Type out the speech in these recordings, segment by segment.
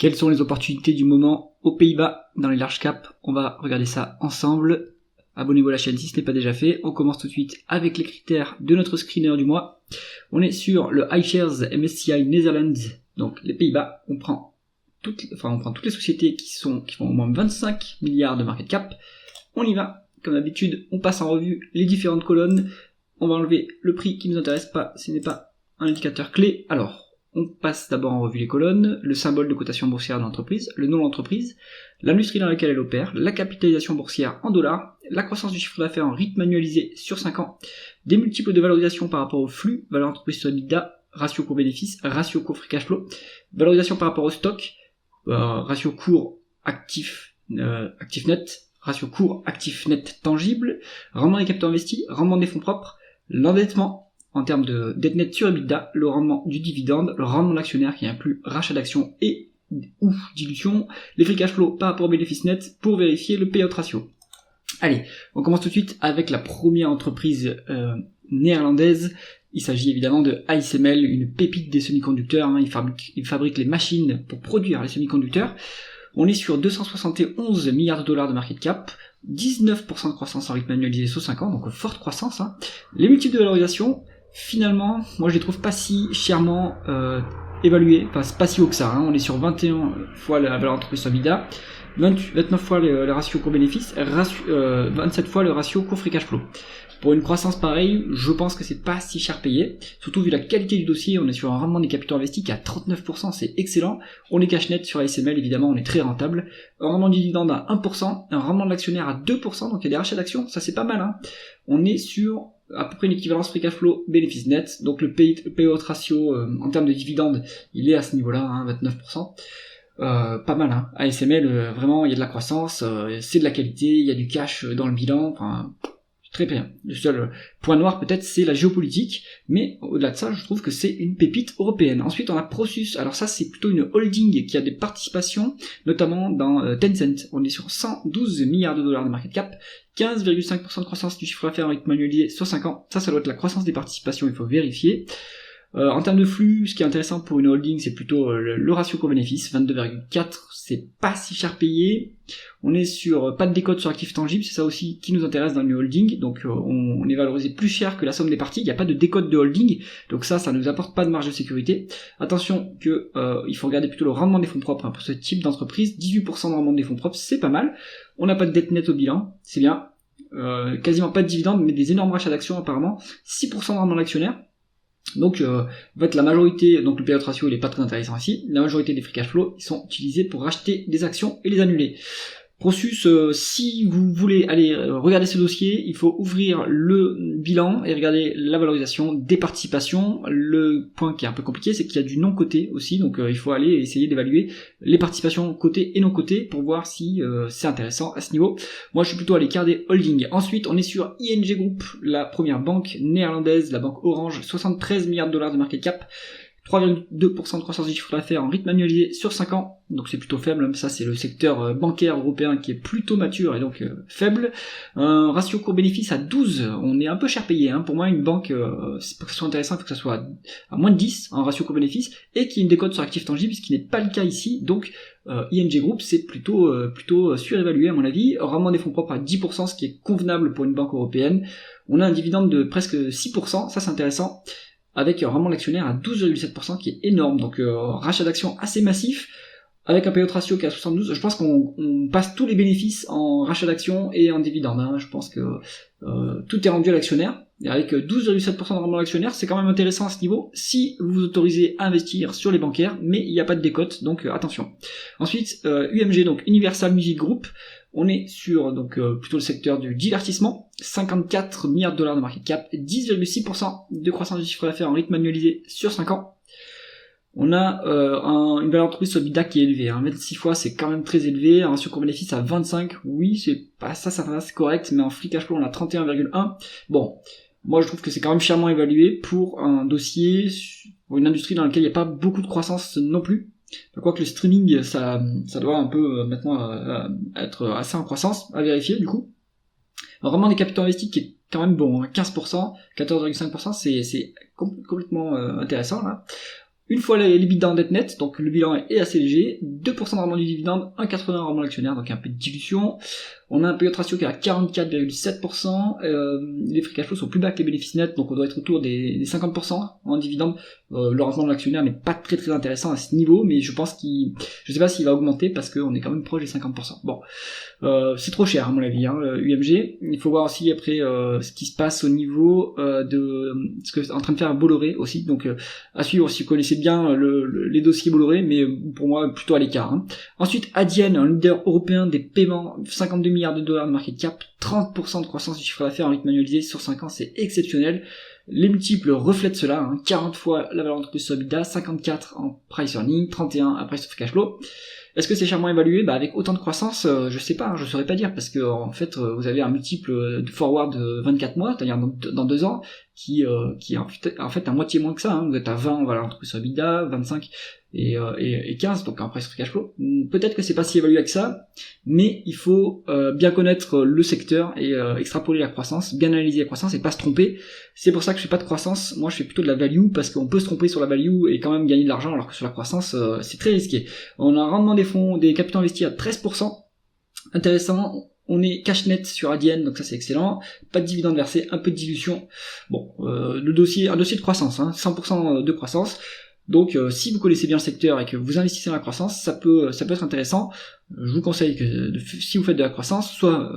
Quelles sont les opportunités du moment aux Pays-Bas dans les large caps? On va regarder ça ensemble. Abonnez-vous à la chaîne si ce n'est pas déjà fait. On commence tout de suite avec les critères de notre screener du mois. On est sur le iShares MSCI Netherlands, donc les Pays-Bas. On prend toutes les sociétés qui font au moins 25 milliards de market cap. On y va. Comme d'habitude, on passe en revue les différentes colonnes. On va enlever le prix qui ne nous intéresse pas, ce n'est pas un indicateur clé. Alors, on passe d'abord en revue les colonnes, le symbole de cotation boursière de l'entreprise, le nom de l'entreprise, l'industrie dans laquelle elle opère, la capitalisation boursière en dollars, la croissance du chiffre d'affaires en rythme annualisé sur 5 ans, des multiples de valorisation par rapport au flux, valeur entreprise sur EBITDA, ratio cours-bénéfice, ratio cours-free cash flow, valorisation par rapport au stock, ratio cours actif net, ratio cours actif net tangible, rendement des capitaux investis, rendement des fonds propres, l'endettement en termes de dette nette sur EBITDA, le rendement du dividende, le rendement de l'actionnaire qui inclut rachat d'actions et ou dilution, les free cash flow par rapport au bénéfice net pour vérifier le payout ratio. Allez, on commence tout de suite avec la première entreprise néerlandaise. Il s'agit évidemment de ASML, une pépite des semi-conducteurs. Il fabrique les machines pour produire les semi-conducteurs. On est sur 271 milliards de dollars de market cap, 19% de croissance en rythme annualisé sur 5 ans, donc forte croissance. Les multiples de valorisation, finalement, moi je les trouve pas si chèrement évalués, enfin c'est pas si haut que ça. On est sur 21 fois la valeur entreprise sur EBITDA, 29 fois le ratio cours-bénéfice, 27 fois le ratio cours-free cash flow. Pour une croissance pareille, je pense que c'est pas si cher payé, surtout vu la qualité du dossier. On est sur un rendement des capitaux investis qui est à 39%, c'est excellent. On est cash net sur ASML, évidemment, on est très rentable. Un rendement du dividende à 1%, un rendement de l'actionnaire à 2%, donc il y a des rachats d'actions, ça c'est pas mal. On est sur à peu près une équivalence free cash flow bénéfice net, donc le payout ratio en termes de dividende, il est à ce niveau-là, 29%. Pas mal, ASML, vraiment il y a de la croissance, c'est de la qualité, il y a du cash dans le bilan, très bien. Le seul point noir peut-être c'est la géopolitique, mais au-delà de ça je trouve que c'est une pépite européenne. Ensuite on a Prosus, alors ça c'est plutôt une holding qui a des participations, notamment dans Tencent. On est sur 112 milliards de dollars de market cap, 15,5% de croissance du chiffre d'affaires en rythme annualisé sur 5 ans, ça doit être la croissance des participations, il faut vérifier. En termes de flux, ce qui est intéressant pour une holding, c'est plutôt le ratio cours-bénéfice, 22,4, c'est pas si cher payé. On est sur pas de décote sur actifs tangibles, c'est ça aussi qui nous intéresse dans une holding, donc on est valorisé plus cher que la somme des parties, il n'y a pas de décote de holding, donc ça nous apporte pas de marge de sécurité. Attention que il faut regarder plutôt le rendement des fonds propres pour ce type d'entreprise, 18% de rendement des fonds propres, c'est pas mal. On n'a pas de dette nette au bilan, c'est bien. Quasiment pas de dividendes, mais des énormes rachats d'actions apparemment, 6% de rendement de l'actionnaire. Donc en fait la majorité, donc le payout ratio il est pas très intéressant ici, la majorité des free cash flow ils sont utilisés pour racheter des actions et les annuler. Prosus, si vous voulez aller regarder ce dossier, il faut ouvrir le bilan et regarder la valorisation des participations. Le point qui est un peu compliqué, c'est qu'il y a du non coté aussi, donc il faut aller essayer d'évaluer les participations cotées et non cotées pour voir si c'est intéressant à ce niveau. Moi je suis plutôt à l'écart des holdings. Ensuite on est sur ING Group, la première banque néerlandaise, la banque Orange, 73 milliards de dollars de market cap, 3,2% de croissance du chiffre d'affaires en rythme annualisé sur 5 ans, donc c'est plutôt faible, ça c'est le secteur bancaire européen qui est plutôt mature et donc faible. Un ratio cours-bénéfice à 12, on est un peu cher payé, pour moi une banque, pour que ce soit intéressant, il faut que ça soit à moins de 10 en ratio cours-bénéfice, et qu'il y ait une décote sur actifs tangibles, ce qui n'est pas le cas ici, donc ING Group c'est plutôt surévalué à mon avis. Rendement des fonds propres à 10%, ce qui est convenable pour une banque européenne. On a un dividende de presque 6%, ça c'est intéressant, avec un rendement de l'actionnaire à 12,7% qui est énorme, donc rachat d'actions assez massif, avec un payout ratio qui est à 72, je pense qu'on passe tous les bénéfices en rachat d'actions et en dividende, je pense que tout est rendu à l'actionnaire, et avec 12,7% de rendement de l'actionnaire, c'est quand même intéressant à ce niveau, si vous vous autorisez à investir sur les bancaires, mais il n'y a pas de décote, donc attention. Ensuite, UMG, donc Universal Music Group, on est sur donc plutôt le secteur du divertissement, 54 milliards de dollars de market cap, 10,6% de croissance du chiffre d'affaires en rythme annualisé sur 5 ans. On a une valeur entreprise sur EBITDA qui est élevée, 26 fois c'est quand même très élevé, un ratio cours-bénéfice à 25, oui c'est pas ça c'est correct, mais en free cash flow on a 31,1. Bon, moi je trouve que c'est quand même chèrement évalué pour un dossier, pour une industrie dans laquelle il n'y a pas beaucoup de croissance non plus. Quoique le streaming, ça doit un peu maintenant être assez en croissance, à vérifier du coup. Alors, vraiment des capitaux investis qui est quand même bon, 15%, 14,5%, c'est complètement intéressant là. une fois les bilan en dette nette, donc le bilan est assez léger, 2% de rendement du dividende, 1,80 de rendement de l'actionnaire, donc un peu de dilution. On a un payout ratio qui est à 44,7%, les free cash flow sont plus bas que les bénéfices nets, donc on doit être autour des 50% en dividende. Le rendement de l'actionnaire n'est pas très très intéressant à ce niveau, mais je pense je sais pas s'il va augmenter parce qu'on est quand même proche des 50%. Bon, c'est trop cher à mon avis, UMG. Il faut voir aussi après ce qui se passe au niveau de ce que est en train de faire Bolloré aussi, donc à suivre si vous connaissez bien les dossiers Bolloré, mais pour moi plutôt à l'écart. Ensuite, Adyen, un leader européen des paiements, 52 milliards de dollars de market cap, 30% de croissance du chiffre d'affaires en rythme annualisé sur 5 ans, c'est exceptionnel. Les multiples reflètent cela, 40 fois la valeur d'entreprise sur EBITDA, 54 en price earning, 31 après sur free cash flow. Est-ce que c'est chèrement évalué? Avec autant de croissance, je sais pas, je saurais pas dire, parce que en fait, vous avez un multiple de forward de 24 mois, c'est-à-dire dans 2 ans, qui est en fait à moitié moins que ça. Vous êtes à 20 en valeur d'entreprise sur EBITDA, 25 et 15, donc en price free cash flow. Peut-être que c'est pas si évalué que ça, mais il faut bien connaître le secteur et extrapoler la croissance, bien analyser la croissance et pas se tromper. C'est pour ça que je fais pas de croissance, moi je fais plutôt de la value, parce qu'on peut se tromper sur la value et quand même gagner de l'argent, alors que sur la croissance, c'est très risqué. On a un rendement des fonds, des capitaux investis à 13%, intéressant. On est cash net sur Adyen, donc ça c'est excellent. Pas de dividende versé, un peu de dilution. Bon, un dossier de croissance, 100% de croissance. Donc si vous connaissez bien le secteur et que vous investissez dans la croissance, ça peut être intéressant. Je vous conseille que si vous faites de la croissance, soit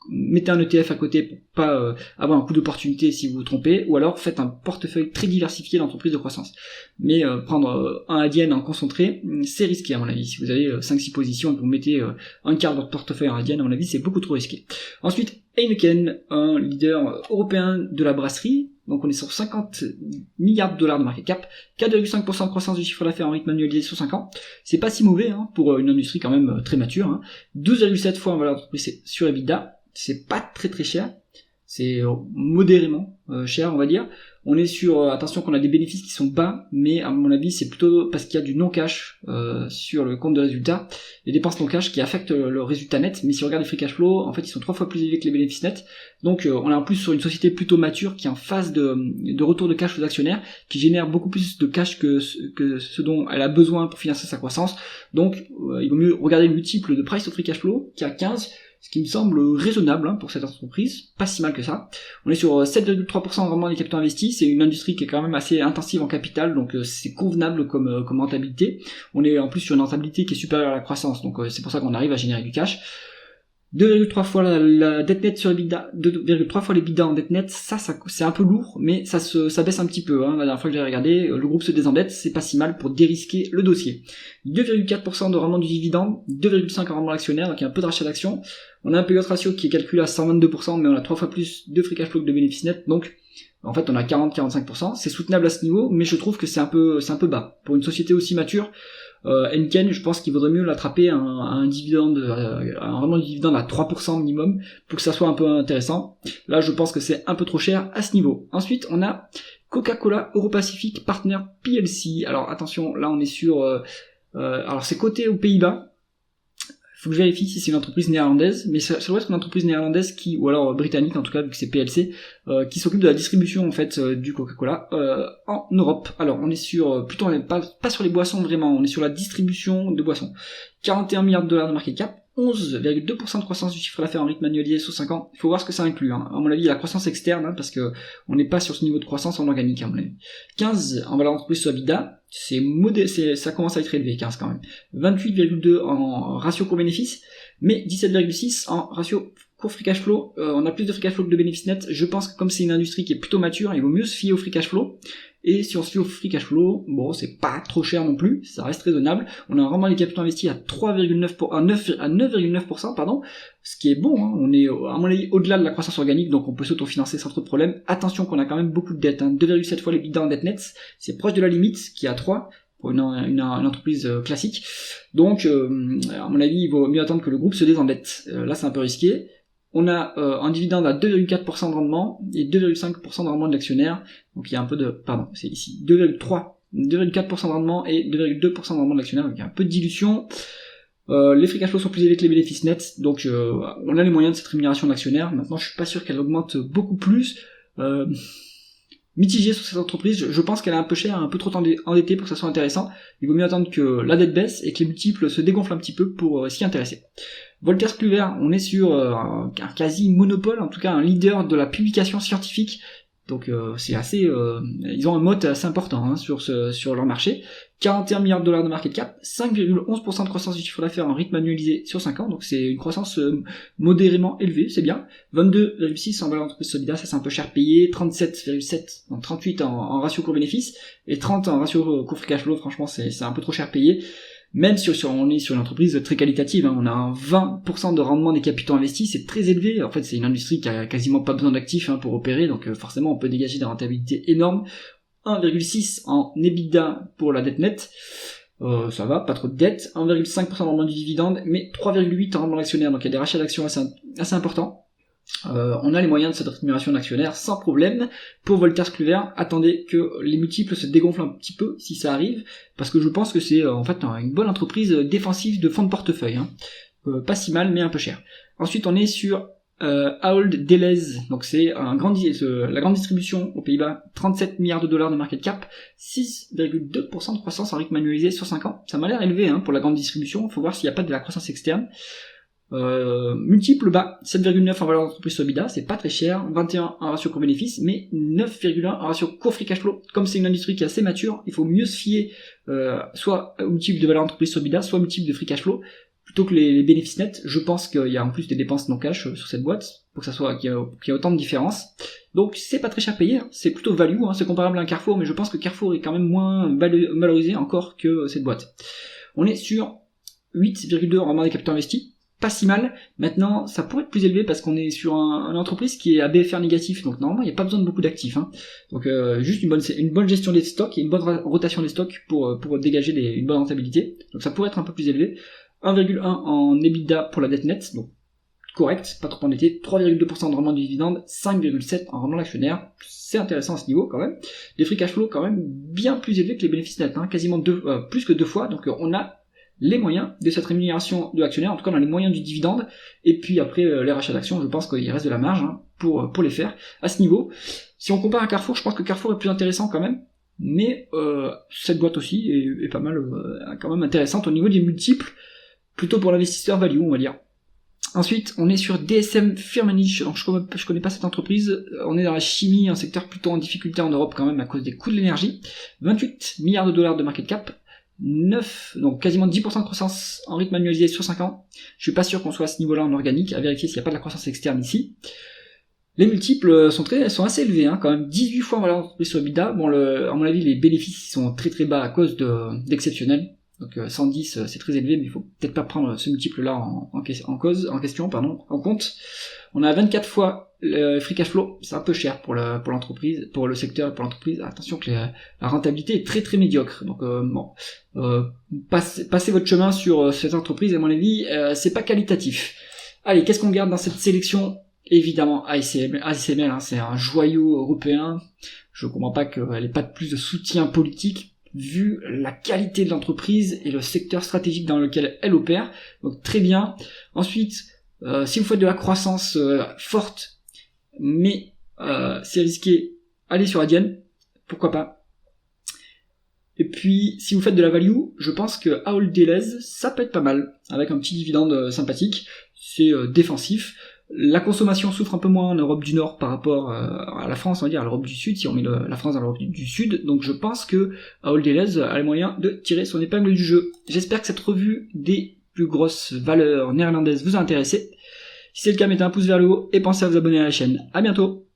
mettez un ETF à côté pour pas avoir un coup d'opportunité si vous vous trompez, ou alors faites un portefeuille très diversifié d'entreprises de croissance. Mais prendre un Adyen en concentré, c'est risqué à mon avis. Si vous avez 5-6 positions et que vous mettez un quart de votre portefeuille en Adyen, à mon avis c'est beaucoup trop risqué. Ensuite, Heineken, un leader européen de la brasserie, donc on est sur 50 milliards de dollars de market cap, 4,5% de croissance du chiffre d'affaires en rythme annualisé sur 5 ans, c'est pas si mauvais pour une industrie quand même très mature, 12,7 fois en valeur d'entreprise sur EBITDA, c'est pas très très cher, c'est modérément cher on va dire. On est sur, attention qu'on a des bénéfices qui sont bas, mais à mon avis c'est plutôt parce qu'il y a du non-cash sur le compte de résultat, les dépenses non-cash qui affectent le résultat net, mais si on regarde les free cash flow, en fait ils sont 3 fois plus élevés que les bénéfices nets, donc on est en plus sur une société plutôt mature qui est en phase de retour de cash aux actionnaires, qui génère beaucoup plus de cash que ce dont elle a besoin pour financer sa croissance, donc il vaut mieux regarder le multiple de price to free cash flow qui est à 15, ce qui me semble raisonnable pour cette entreprise, pas si mal que ça. On est sur 7,3% de rendement des capitaux investis, c'est une industrie qui est quand même assez intensive en capital, donc c'est convenable comme rentabilité. On est en plus sur une rentabilité qui est supérieure à la croissance, donc c'est pour ça qu'on arrive à générer du cash. 2,3 fois la dette nette sur EBITDA, 2,3 fois les EBITDA en dette nette, ça c'est un peu lourd, mais ça baisse un petit peu, La dernière fois que j'ai regardé, le groupe se désendette, c'est pas si mal pour dérisquer le dossier. 2,4% de rendement du dividende, 2,5% en rendement actionnaire, donc il y a un peu de rachat d'actions. On a un payout ratio qui est calculé à 122%, mais on a 3 fois plus de free cash flow que de bénéfices nets, donc en fait on a 40-45%, c'est soutenable à ce niveau, mais je trouve que c'est un peu bas. Pour une société aussi mature, Heineken, je pense qu'il vaudrait mieux l'attraper un dividende, un rendement du dividende à 3% minimum, pour que ça soit un peu intéressant. Là, je pense que c'est un peu trop cher à ce niveau. Ensuite, on a Coca-Cola Europacific Partner PLC. Alors attention, là on est sur... alors c'est coté aux Pays-Bas. Faut que je vérifie si c'est une entreprise néerlandaise, mais ça doit être une entreprise néerlandaise ou alors britannique en tout cas, vu que c'est PLC, qui s'occupe de la distribution en fait du Coca-Cola en Europe. Alors on est sur, plutôt on n'est pas sur les boissons vraiment, on est sur la distribution de boissons. 41 milliards de dollars de market cap, 11,2% de croissance du chiffre d'affaires en rythme annualisé sur 5 ans. Il faut voir ce que ça inclut. À mon avis, la croissance externe, parce que on n'est pas sur ce niveau de croissance en organique, à mon avis. 15 en valeur d'entreprise sur EBITDA, ça commence à être élevé, 15 quand même. 28,2 en ratio court-bénéfice, mais 17,6 en ratio court free cash flow. On a plus de free cash flow que de bénéfices nets. Je pense que comme c'est une industrie qui est plutôt mature, il vaut mieux se fier au free cash flow. Et si on se fie au free cash flow, bon, c'est pas trop cher non plus, ça reste raisonnable. On a un rendement des capitaux investis à 9,9%, pardon, ce qui est bon, On est, à mon avis, au-delà de la croissance organique, donc on peut s'autofinancer sans trop de problème. Attention qu'on a quand même beaucoup de dettes, 2,7 fois les EBITDA en dette nette, c'est proche de la limite, qui est à 3, pour une entreprise classique. Donc, à mon avis, il vaut mieux attendre que le groupe se désendette. Là, c'est un peu risqué. On a un dividende à 2,4% de rendement et 2,5% de rendement de l'actionnaire. Donc il y a un peu de... Pardon, c'est ici. 2,4% de rendement et 2,2% de rendement de l'actionnaire. Donc il y a un peu de dilution. Les free cash flow sont plus élevés que les bénéfices nets. Donc on a les moyens de cette rémunération de l'actionnaire. Maintenant je suis pas sûr qu'elle augmente beaucoup plus. mitigé sur cette entreprise. Je pense qu'elle est un peu chère, un peu trop endettée pour que ça soit intéressant. Il vaut mieux attendre que la dette baisse et que les multiples se dégonflent un petit peu pour s'y intéresser. Wolters Kluwer, on est sur un quasi monopole, en tout cas un leader de la publication scientifique. Donc c'est assez, ils ont un moat assez important sur leur marché. 41 milliards de dollars de market cap, 5,11% de croissance du chiffre d'affaires en rythme annualisé sur 5 ans, donc c'est une croissance modérément élevée, c'est bien. 22,6 en valeur d'entreprise Solida, ça c'est un peu cher payé. 37,7, donc 38 en ratio court-bénéfice, et 30 en ratio court-free cash flow, franchement c'est un peu trop cher payé. Même si on est sur une entreprise très qualitative, on a un 20% de rendement des capitaux investis, c'est très élevé. En fait, c'est une industrie qui a quasiment pas besoin d'actifs pour opérer, donc forcément on peut dégager des rentabilités énormes. 1,6 en EBITDA pour la dette nette, ça va, pas trop de dette. 1,5% de rendement du dividende, mais 3,8 en rendement actionnaire, donc il y a des rachats d'actions assez importants. On a les moyens de cette rémunération d'actionnaire sans problème. Pour Wolters Kluwer, attendez que les multiples se dégonflent un petit peu si ça arrive, parce que je pense que c'est en fait une bonne entreprise défensive de fonds de portefeuille, pas si mal mais un peu cher. Ensuite on est sur Ahold Delhaize, donc c'est la grande distribution aux Pays-Bas, 37 milliards de dollars de market cap, 6,2% de croissance en rythme annualisé sur 5 ans. Ça m'a l'air élevé pour la grande distribution, faut voir s'il n'y a pas de la croissance externe. Multiple bas, 7,9 en valeur d'entreprise sur EBITDA, c'est pas très cher, 21 en ratio court-bénéfice, mais 9,1 en ratio court-free cash flow. Comme c'est une industrie qui est assez mature, il faut mieux se fier soit au multiple de valeur d'entreprise sur EBITDA, soit au multiple de free cash flow, plutôt que les bénéfices nets. Je pense qu'il y a en plus des dépenses non cash sur cette boîte, pour que ça soit qu'il y a autant de différence. Donc c'est pas très cher payé, c'est plutôt value, c'est comparable à un Carrefour, mais je pense que Carrefour est quand même moins valorisé encore que cette boîte. On est sur 8,2 en rendement des capitaux investis, pas si mal. Maintenant, ça pourrait être plus élevé parce qu'on est sur une entreprise qui est à BFR négatif, donc normalement il n'y a pas besoin de beaucoup d'actifs. Donc juste une bonne gestion des stocks et une bonne rotation des stocks pour dégager une bonne rentabilité. Donc ça pourrait être un peu plus élevé. 1,1 en EBITDA pour la dette nette, donc correct, pas trop endetté. 3,2% de rendement du dividende, 5,7 en rendement d'actionnaire. C'est intéressant à ce niveau quand même. Les free cash flow quand même bien plus élevés que les bénéfices nets, quasiment plus que 2 fois. Donc on a les moyens de cette rémunération de l'actionnaire, en tout cas on a les moyens du dividende, et puis après les rachats d'actions, je pense qu'il reste de la marge pour les faire à ce niveau. Si on compare à Carrefour, je pense que Carrefour est plus intéressant quand même, mais cette boîte aussi est pas mal quand même intéressante au niveau des multiples, plutôt pour l'investisseur value on va dire. Ensuite, on est sur DSM Firmenich, donc je connais pas cette entreprise, on est dans la chimie, un secteur plutôt en difficulté en Europe quand même à cause des coûts de l'énergie. 28 milliards de dollars de market cap, 9, donc quasiment 10% de croissance en rythme annualisé sur 5 ans. Je suis pas sûr qu'on soit à ce niveau-là en organique, à vérifier s'il n'y a pas de la croissance externe ici. Les multiples sont assez élevés, quand même 18 fois en valeur d'entreprise sur EBITDA. Bon, à mon avis, les bénéfices sont très très bas à cause d'exceptionnels. Donc 110, c'est très élevé, mais il faut peut-être pas prendre ce multiple-là en compte. On a 24 fois le free cash flow, c'est un peu cher pour l'entreprise, pour le secteur et pour l'entreprise. Attention que la rentabilité est très très médiocre. Donc passez votre chemin sur cette entreprise, à mon avis, c'est pas qualitatif. Allez, qu'est-ce qu'on garde dans cette sélection? Évidemment, ASML, c'est un joyau européen. Je comprends pas qu'elle ait pas de plus de soutien politique, vu la qualité de l'entreprise et le secteur stratégique dans lequel elle opère. Donc très bien. Ensuite, si vous faites de la croissance forte, mais c'est risqué, allez sur Adyen, pourquoi pas. Et puis, si vous faites de la value, je pense que Ahold Delhaize, ça peut être pas mal, avec un petit dividende sympathique, c'est défensif. La consommation souffre un peu moins en Europe du Nord par rapport à la France, on va dire, à l'Europe du Sud, si on met la France dans l'Europe du Sud, donc je pense que Ahold Delhaize a les moyens de tirer son épingle du jeu. J'espère que cette revue des plus grosses valeurs néerlandaises vous a intéressé. Si c'est le cas, mettez un pouce vers le haut et pensez à vous abonner à la chaîne. À bientôt!